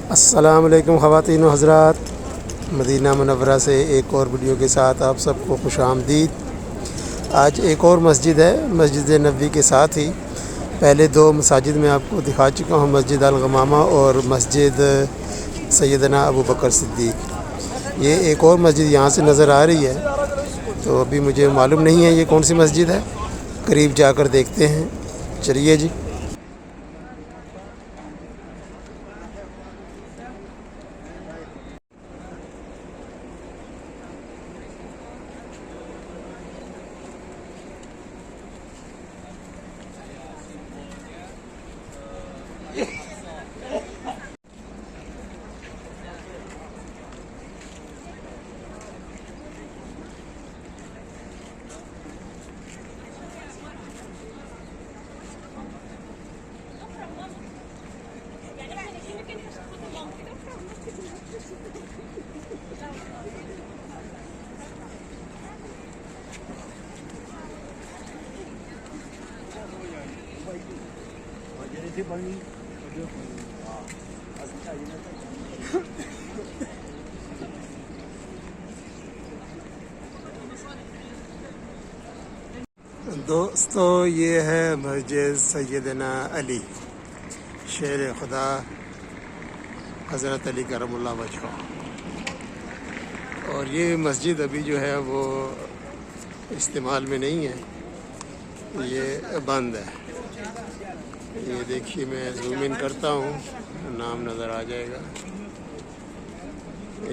अस्सलाम वालेकुम ख़वातीन व हज़रात, मदीना मुनव्वरा से एक और वीडियो के साथ आप सबको खुश आमदीद। आज एक और मस्जिद है, मस्जिद नबवी के साथ ही पहले दो मसाजिद में आपको दिखा चुका हूँ, मस्जिद अल-गमामा और मस्जिद सैयदना अबू बकर सिद्दीक़। ये एक और मस्जिद यहाँ से नज़र आ रही है, तो अभी मुझे मालूम नहीं है ये कौन सी मस्जिद है, करीब जाकर देखते हैं। चलिए जी। दोस्तों, ये है मस्जिद सैयदना अली शेर खुदा हज़रत अली करमुल्लाह वजह। और ये मस्जिद अभी जो है वो इस्तेमाल में नहीं है, ये बंद है। ये देखिए, मैं जूम इन करता हूँ, नाम नज़र आ जाएगा।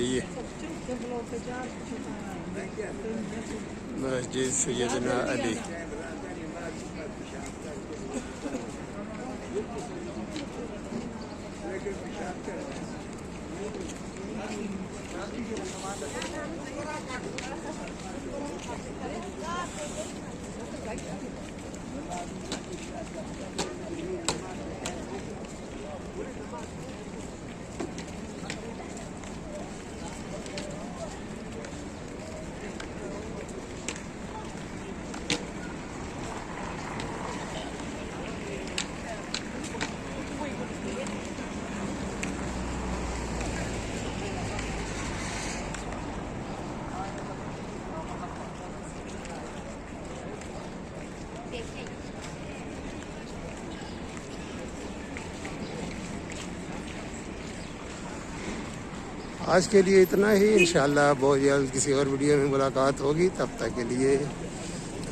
ये मस्जिद सैयदना अली। आज के लिए इतना ही। इंशाअल्लाह बहुत जल्द किसी और वीडियो में मुलाकात होगी। तब तक के लिए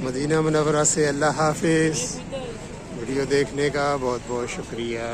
मदीना मुनव्वरा से अल्लाह हाफिज़। वीडियो देखने का बहुत बहुत शुक्रिया।